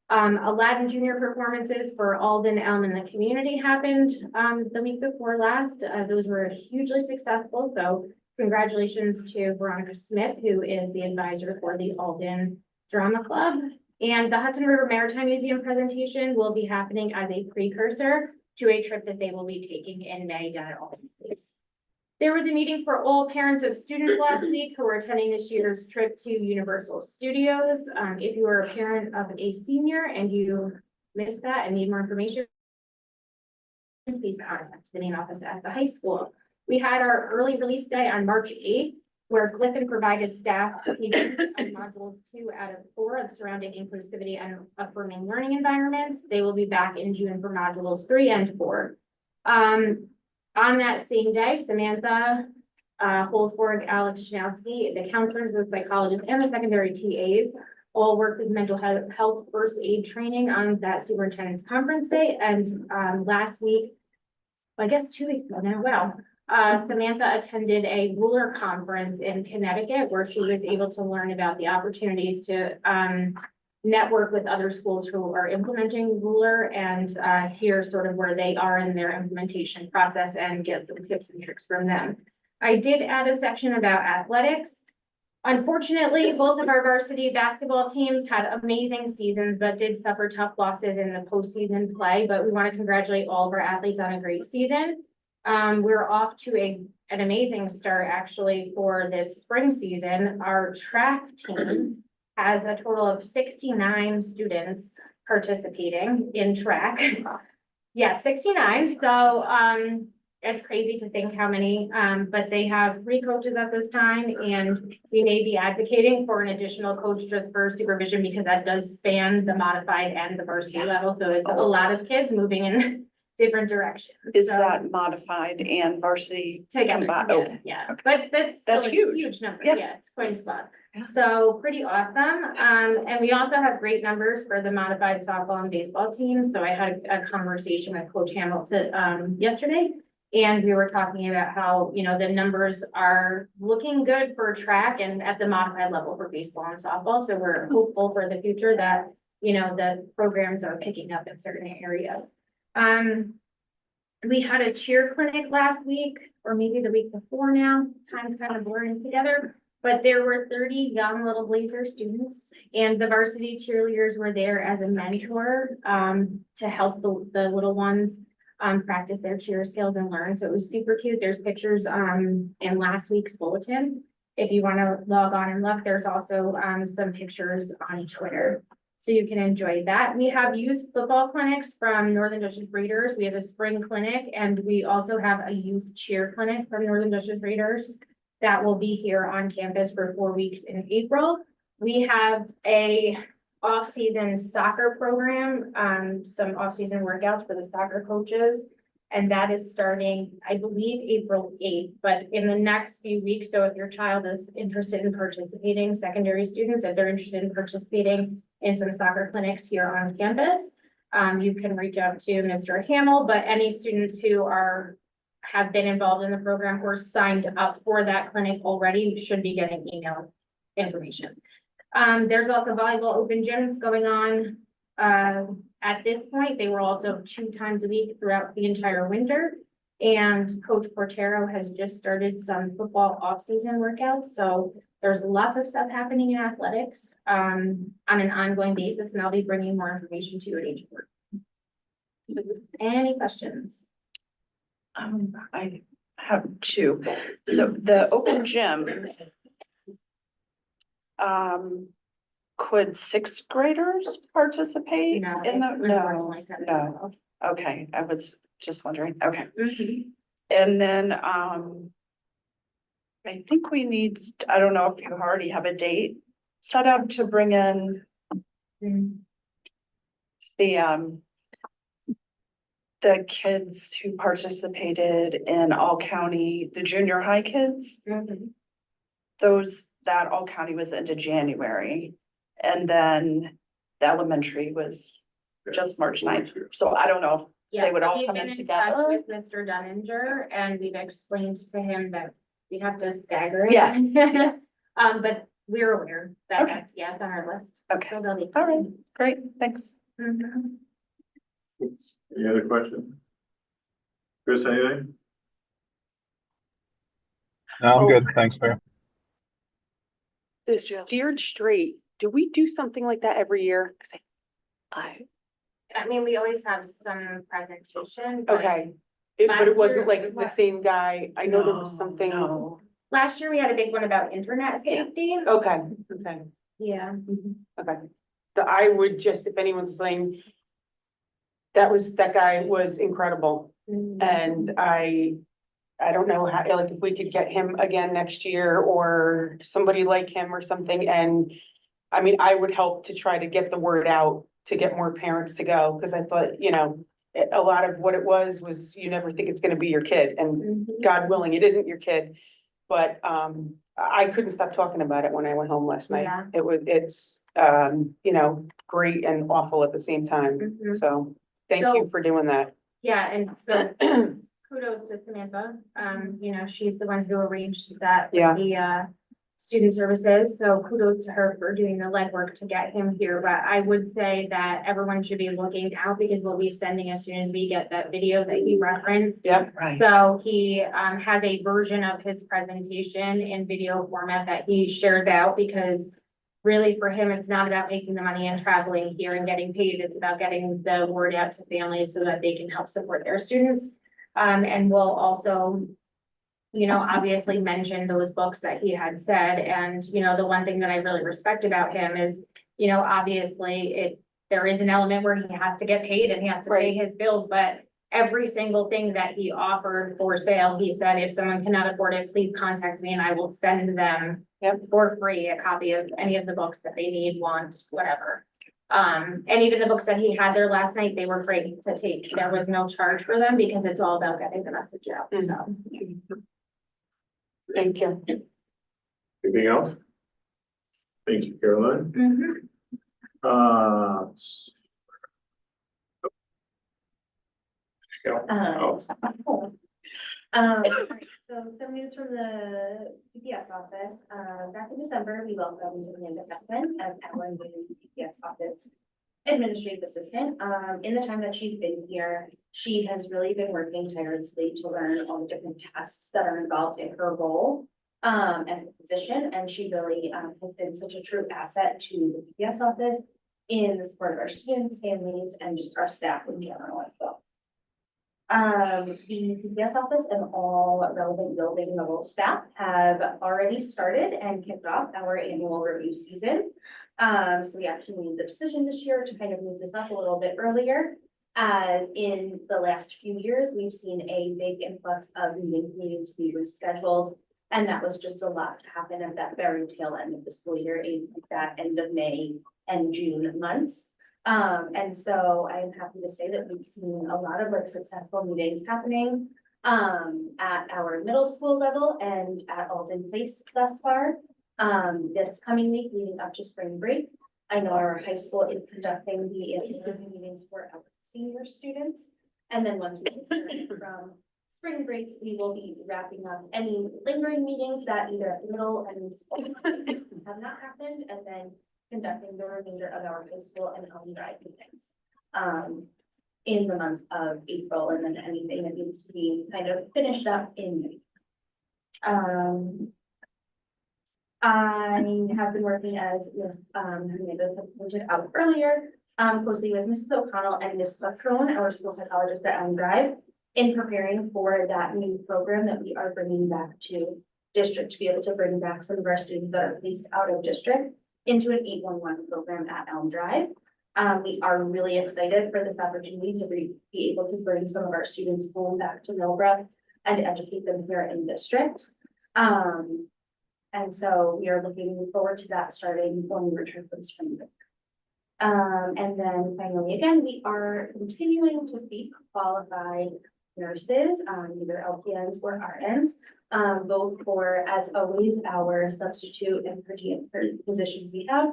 Aladdin Junior performances for Alden, Elm, and the community happened the week before last. Those were hugely successful. So congratulations to Veronica Smith, who is the advisor for the Alden Drama Club. And the Hudson River Maritime Museum presentation will be happening as a precursor to a trip that they will be taking in May down at Alden Place. There was a meeting for all parents of students last week who are attending this year's trip to Universal Studios. If you are a parent of a senior and you missed that and need more information, please contact the main office at the high school. We had our early release day on March 8th, where Glyphon provided staff feedback on modules 2 out of 4 of surrounding inclusivity and affirming learning environments. They will be back in June for modules 3 and 4. On that same day, Samantha Holzborg, Alex Schnowski, the counselors, the psychologists, and the secondary TAs all worked with mental health first aid training on that superintendent's conference day. And last week, I guess 2 weeks ago now, wow, Samantha attended a ruler conference in Connecticut where she was able to learn about the opportunities to network with other schools who are implementing ruler and hear sort of where they are in their implementation process and get some tips and tricks from them. I did add a section about athletics. Unfortunately, both of our varsity basketball teams had amazing seasons, but did suffer tough losses in the postseason play. But we want to congratulate all of our athletes on a great season. We're off to an amazing start actually for this spring season. Our track team has a total of 69 students participating in track. Yeah, 69. So, it's crazy to think how many, but they have 3 coaches at this time, and we may be advocating for an additional coach just for supervision because that does span the modified and the varsity level. So it's a lot of kids moving in different directions. Is So, that modified and varsity? together? combined? Yeah, Okay. yeah, Okay. but that's That's still a huge. huge number. Yeah. Yeah, it's quite a spot. Yeah. So pretty awesome. And we also have great numbers for the modified softball and baseball teams. So I had a conversation with Coach Hamilton yesterday. And we were talking about how, you know, the numbers are looking good for track and at the modified level for baseball and softball. So we're hopeful for the future that, you know, the programs are picking up in certain areas. We had a cheer clinic last week, or maybe the week before now, time's kind of blurring together. But there were 30 young Little Blazer students, and the varsity cheerleaders were there as a mentor to help the little ones practice their cheer skills and learn. So it was super cute. There's pictures in last week's bulletin. If you want to log on and look, there's also some pictures on Twitter. So you can enjoy that. We have youth football clinics from Northern Dutchess Breeders. We have a spring clinic, and we also have a youth cheer clinic from Northern Dutchess Breeders that will be here on campus for 4 weeks in April. We have a off-season soccer program, some off-season workouts for the soccer coaches. And that is starting, I believe, April 8th, but in the next few weeks. So if your child is interested in participating, secondary students, if they're interested in participating in some soccer clinics here on campus, you can reach out to Mr. Hamill, but any students who have been involved in the program or signed up for that clinic already should be getting email information. There's also volleyball open gyms going on. At this point, they were also 2 times a week throughout the entire winter. And Coach Portero has just started some football off-season workouts. So there's lots of stuff happening in athletics on an ongoing basis, and I'll be bringing more information to you at each board. Any questions? I have 2. So the open gym. Could 6th graders participate No, in the? it's unfortunately set. No. Okay, I was just wondering. Okay. Mhm. And then, I think we need, I don't know if you already have a date set up to bring in the kids who participated in all county, the junior high kids. Mhm. That all county was into January. And then the elementary was just March 9th. So I don't know. Yeah, would all we've come been in in touch together? with Mr. Dunninger, and we've explained to him that we have to stagger it. Yeah. But we're aware that Okay. that's, yeah, it's on our list. Okay, So they'll be. all right, great, thanks. Mhm. Any other questions? Chris, anything? No, I'm good. Thanks, Mayor. The steered straight, do we do something like that every year? 'Cause I mean, we always have some presentation. but okay, but Last it wasn't year- like the same guy. I know there was something. No. Last year, we had a big one about internet safety. Okay, okay, Yeah. okay. So I would just, if anyone's saying, that guy was incredible. And I don't know how, like, if we could get him again next year or somebody like him or something. And I mean, I would help to try to get the word out to get more parents to go, because I thought, you know, a lot of what it was you never think it's gonna be your kid, and Mhm. God willing, it isn't your kid. But I couldn't stop talking about it when I went home last night. Yeah. It's you know, great and awful at the same time. Mhm. So thank you for doing that. Yeah, and so kudos to Samantha. You know, she's the one who arranged that Yeah. with the student services. So kudos to her for doing the legwork to get him here. But I would say that everyone should be looking out because we'll be sending as soon as we get that video that you referenced. Yep. So he has a version of his presentation in video format that he shared out because really for him, it's not about making the money and traveling here and getting paid. It's about getting the word out to families so that they can help support their students. And we'll also, you know, obviously mention those books that he had said. And, you know, the one thing that I really respect about him is, you know, obviously there is an element where he has to get paid and he has to pay his bills, but every single thing that he offered for sale, he said, if someone cannot afford it, please contact me and I will send them for free a copy of any of the books that they need, want, whatever. And even the books that he had there last night, they were great to take. There was no charge for them because it's all about getting the message out, so. Thank you. Anything else? Thank you, Caroline. S- Go. Oh, So some news from the PPS office, back in December, we welcomed Amanda Hessman as our new PPS office administrative assistant. In the time that she's been here, she has really been working tirelessly to learn all the different tasks that are involved in her role and her position, and she really has been such a true asset to the PPS office in the support of our students, families, and just our staff in general as well. The PPS office and all relevant building level staff have already started and kicked off our annual review season. So we actually made the decision this year to kind of move this up a little bit earlier. As in the last few years, we've seen a big influx of meetings needing to be rescheduled. And that was just a lot to happen at that very tail end of the school year, in that end of May and June months. And so I am happy to say that we've seen a lot of like successful meetings happening at our middle school level and at Alden Place thus far. This coming week leading up to spring break, I know our high school is conducting the introductory meetings for our senior students. And then once we return from spring break, we will be wrapping up any lingering meetings that either at the middle and have not happened, and then conducting the remainder of our high school and home drive meetings in the month of April, and then anything that needs to be kind of finished up in May. I have been working as Ms. Hernandez had pointed out earlier, closely with Mrs. O'Connell and Ms. Bucktrone, our school psychologist at Elm Drive, in preparing for that new program that we are bringing back to district, to be able to bring back some of our students that are placed out of district into an 811 program at Elm Drive. We are really excited for this opportunity to be able to bring some of our students home back to Millbrook and educate them here in district. And so we are looking forward to that starting when we return from spring break. And then finally, again, we are continuing to seek qualified nurses, either LPNs or RNs, both for, as always, our substitute and per diem positions we have.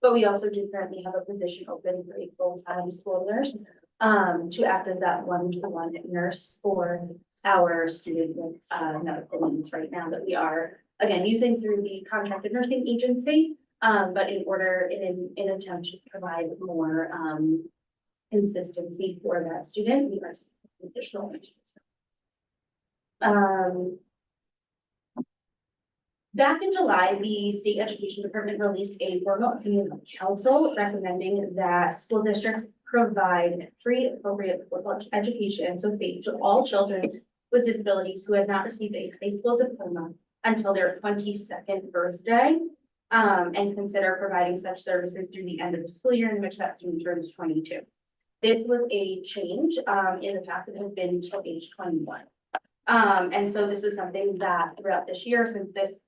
But we also do currently have a position open for a full-time school nurse to act as that one-to-one nurse for our student with medical needs right now that we are, again, using through the contracted nursing agency. But in an attempt to provide more consistency for that student, we are seeking additional nurses. Back in July, the State Education Department released a formal opinion of council recommending that school districts provide free appropriate education, so FAPE, to all children with disabilities who have not received a high school diploma until their 22nd birthday, and consider providing such services through the end of the school year in which that student turns 22. This was a change. In the past, it has been till age 21. And so this was something that throughout this year, since this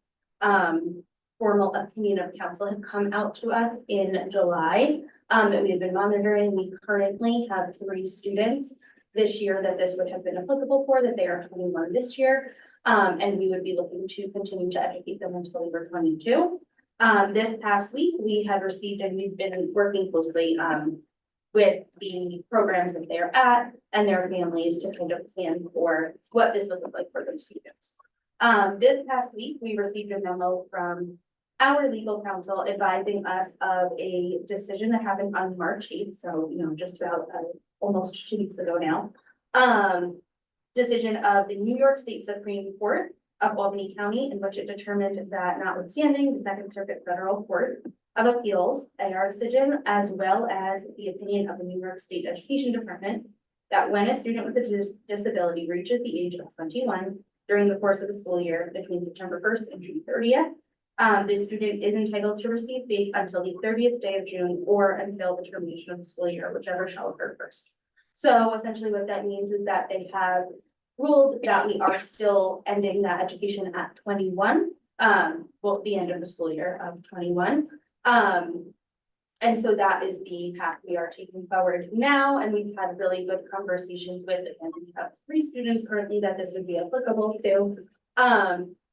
formal opinion of council had come out to us in July, that we have been monitoring. We currently have 3 students this year that this would have been applicable for, that they are 21 this year. And we would be looking to continue to educate them until they were 22. This past week, we had received, and we've been working closely with the programs that they're at and their families to kind of plan for what this would look like for those students. This past week, we received a memo from our legal counsel advising us of a decision that happened on March 8th, so, just about almost 2 weeks ago now. Decision of the New York State Supreme Court of Albany County, in which it determined that notwithstanding the Second Circuit Federal Court of Appeals, AR decision, as well as the opinion of the New York State Education Department, that when a student with a disability reaches the age of 21 during the course of the school year between September 1st and June 30th, the student is entitled to receive FAPE until the 30th day of June or until the termination of the school year, whichever shall occur first. So essentially what that means is that they have ruled that we are still ending that education at 21, well, the end of the school year of 21. And so that is the path we are taking forward now, and we've had really good conversations with, and we have 3 students currently that this would be applicable to,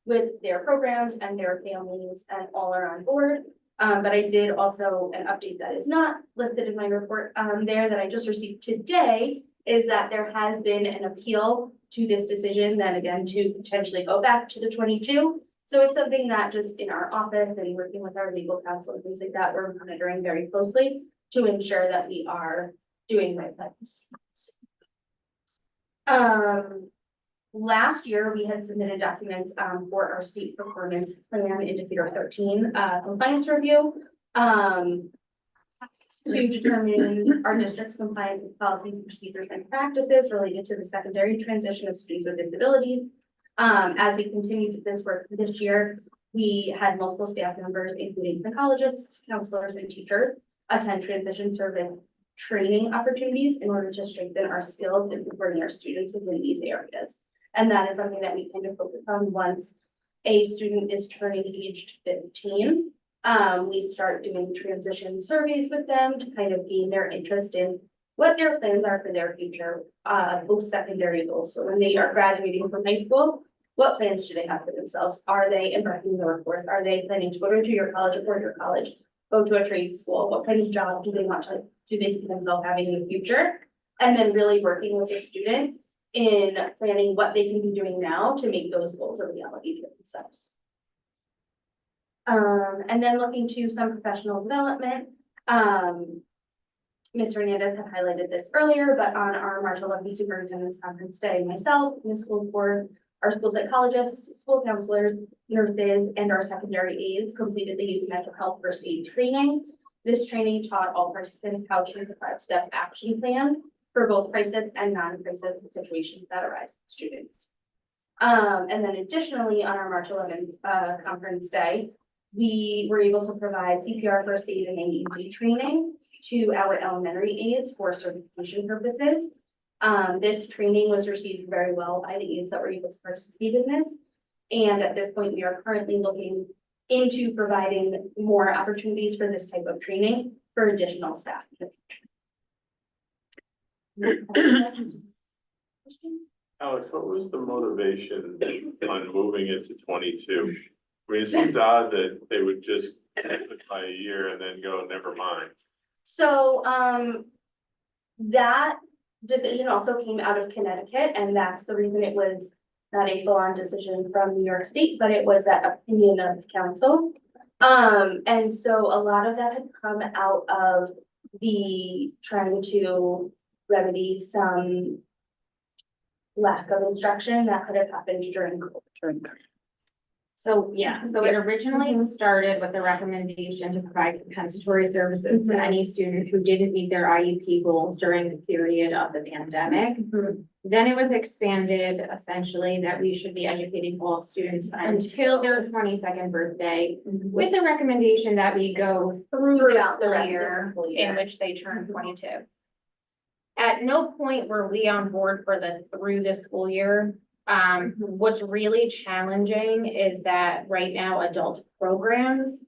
with their programs and their families, and all are on board. But I did also, an update that is not listed in my report, there that I just received today, is that there has been an appeal to this decision, then again, to potentially go back to the 22. So it's something that just in our office and working with our legal counsel and things like that, we're monitoring very closely to ensure that we are doing right things. Last year, we had submitted documents for our state performance plan indicator 13 compliance review to determine our district's compliance with policies, procedures, and practices related to the secondary transition of students with disabilities. As we continued this work this year, we had multiple staff members, including psychologists, counselors, and teachers, attend transition service training opportunities in order to strengthen our skills in supporting our students within these areas. And that is something that we kind of focus on once a student is turning aged 15. We start doing transition surveys with them to kind of gain their interest in what their plans are for their future, post-secondary goals. So when they are graduating from high school, what plans do they have for themselves? Are they embarking in the workforce? Are they planning to go to a two-year college, a four-year college, go to a trade school? What kind of job do they want to, do they see themselves having in the future? And then really working with the student in planning what they can be doing now to make those goals a reality for themselves. And then looking to some professional development. Ms. Hernandez had highlighted this earlier, but on our March 11th Superintendent's Conference Day, myself, the school board, our school psychologists, school counselors, nurses, and our secondary aides completed the youth mental health first aid training. This training taught all participants how to use a 5-step action plan for both crisis and non-crisis situations that arise with students. And then additionally, on our March 11th conference day, we were able to provide CPR first aid and AED training to our elementary aides for certification purposes. This training was received very well by the aides that were able to participate in this. And at this point, we are currently looking into providing more opportunities for this type of training for additional staff. Alex, what was the motivation on moving it to 22? I mean, it seems odd that they would just take it by a year and then go, never mind. So, that decision also came out of Connecticut, and that's the reason it was not a full-on decision from New York State, but it was that opinion of council. And so a lot of that had come out of the trying to remedy some lack of instruction that could have happened during COVID. So, yeah, so it originally started with the recommendation to provide compensatory services to any student who didn't meet their IEP goals during the period of the pandemic. Then it was expanded essentially that we should be educating all students until their 22nd birthday, with the recommendation that we go Throughout the the rest of year the school in year. which they turn 22. At no point were we on board for the through the school year. What's really challenging is that right now adult programs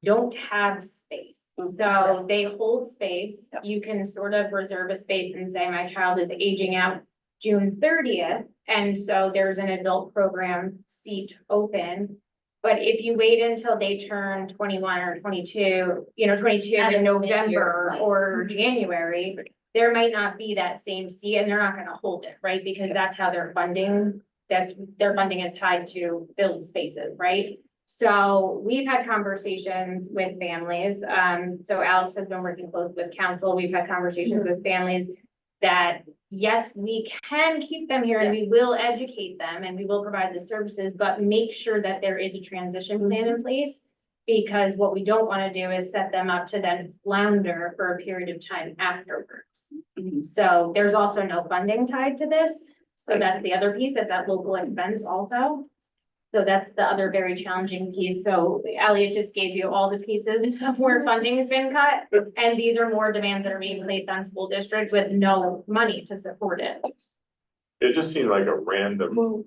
don't have space. So they hold space. You can sort of reserve a space and say, my child is aging out June 30th. And so there's an adult program seat open. But if you wait until they turn 21 or 22, 22 At a in mid-year November point. or January, there might not be that same seat and they're not gonna hold it, right? Because that's how their funding, their funding is tied to build spaces, right? So we've had conversations with families. So Alex has been working close with council. We've had conversations with families that, yes, we can keep them here and we will educate them and we will provide the services, but make sure that there is a transition plan in place. Because what we don't want to do is set them up to then flounder for a period of time afterwards. So there's also no funding tied to this. So that's the other piece, it's that local expense also. So that's the other very challenging piece. So Elliot just gave you all the pieces of where funding has been cut. And these are more demands that are being placed on school districts with no money to support it. It just seemed like a random,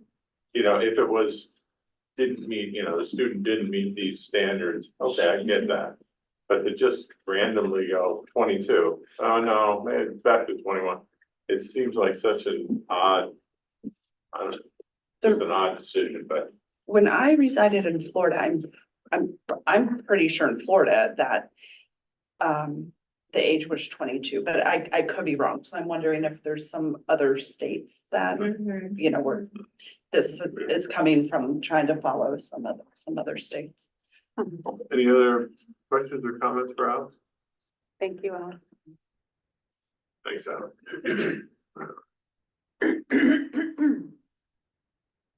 if it was, didn't meet, the student didn't meet these standards, okay, I get that. But to just randomly go 22, oh no, maybe back to 21, it seems like such an odd, I don't know, just an odd decision, but. When I resided in Florida, I'm pretty sure in Florida that the age was 22, but I could be wrong. So I'm wondering if there's some other states that, where this is coming from, trying to follow some other states. Any other questions or comments for Alex? Thank you, Alan. Thanks, Alex.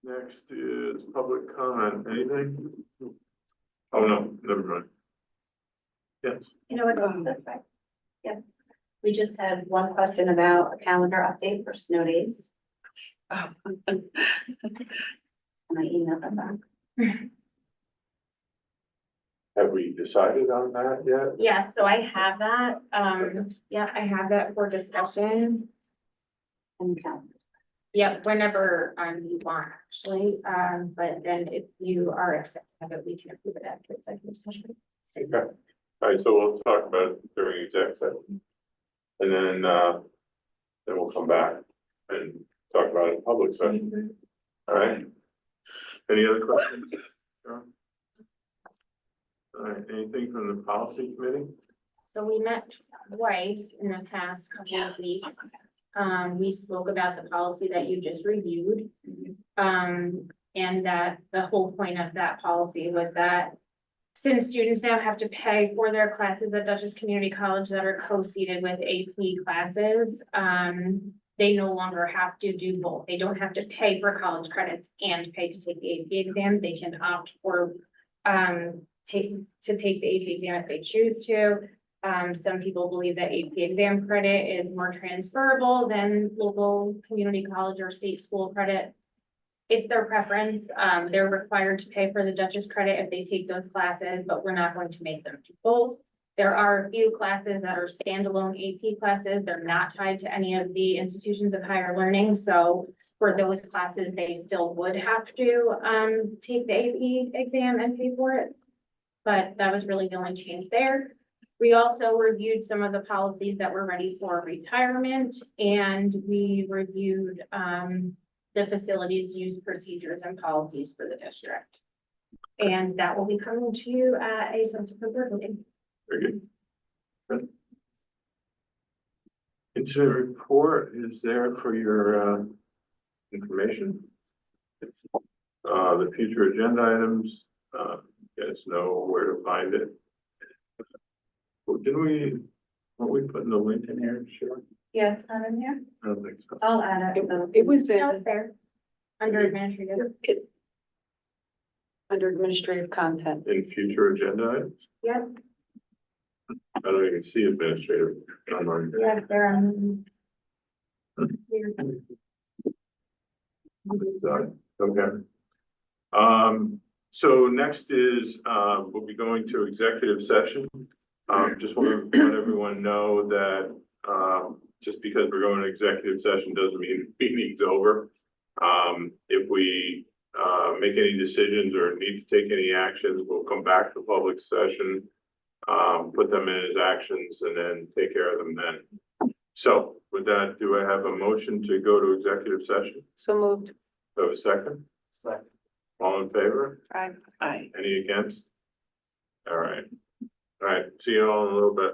Next is public comment, anything? Oh, no, never mind. Yes, You know what, that's right. Yeah, we just had one question about a calendar update for snow days, Oh. and I emailed them back. have we decided on that yet? Yeah, so I have that, I have that for discussion. And calendar. Yep, whenever, you want, actually, but then if you are accepting of it, we can approve it after executive session. Okay, all right, so we'll talk about it during exec session. And then we'll come back and talk about it in public session, all right? Any other questions? All right, anything from the policy committee? So we met twice in the past couple of weeks. We spoke about the policy that you just reviewed. And that the whole point of that policy was that since students now have to pay for their classes at Dutchess Community College that are co-seated with AP classes, they no longer have to do both. They don't have to pay for college credits and pay to take the AP exam. They can opt for, to take the AP exam if they choose to. Some people believe that AP exam credit is more transferable than local community college or state school credit. It's their preference. They're required to pay for the Dutchess credit if they take those classes, but we're not going to make them do both. There are a few classes that are standalone AP classes. They're not tied to any of the institutions of higher learning. So for those classes, they still would have to take the AP exam and pay for it. But that was really the only change there. We also reviewed some of the policies that were ready for retirement, and we reviewed the facilities use procedures and policies for the district. And that will be coming to you at a subsequent board meeting. Very good. Good. Incident report is there for your information. The future agenda items, you guys know where to find it. Well, weren't we putting the link in here? Sure. Yeah, it's not in here. I don't think so. I'll add it. It was No, it's there. Under administrative. under administrative content. In future agenda items? Yep. I don't even see administrative. Yeah, there. Sorry, okay. So next is, we'll be going to executive session. Just want to let everyone know that, just because we're going to executive session doesn't mean the meeting's over. If we, make any decisions or need to take any actions, we'll come back to public session, put them in as actions and then take care of them then. So with that, do I have a motion to go to executive session? So moved. Do I have a second? Second. All in favor? Aye. Any against? All right. All right, see you all in a little bit.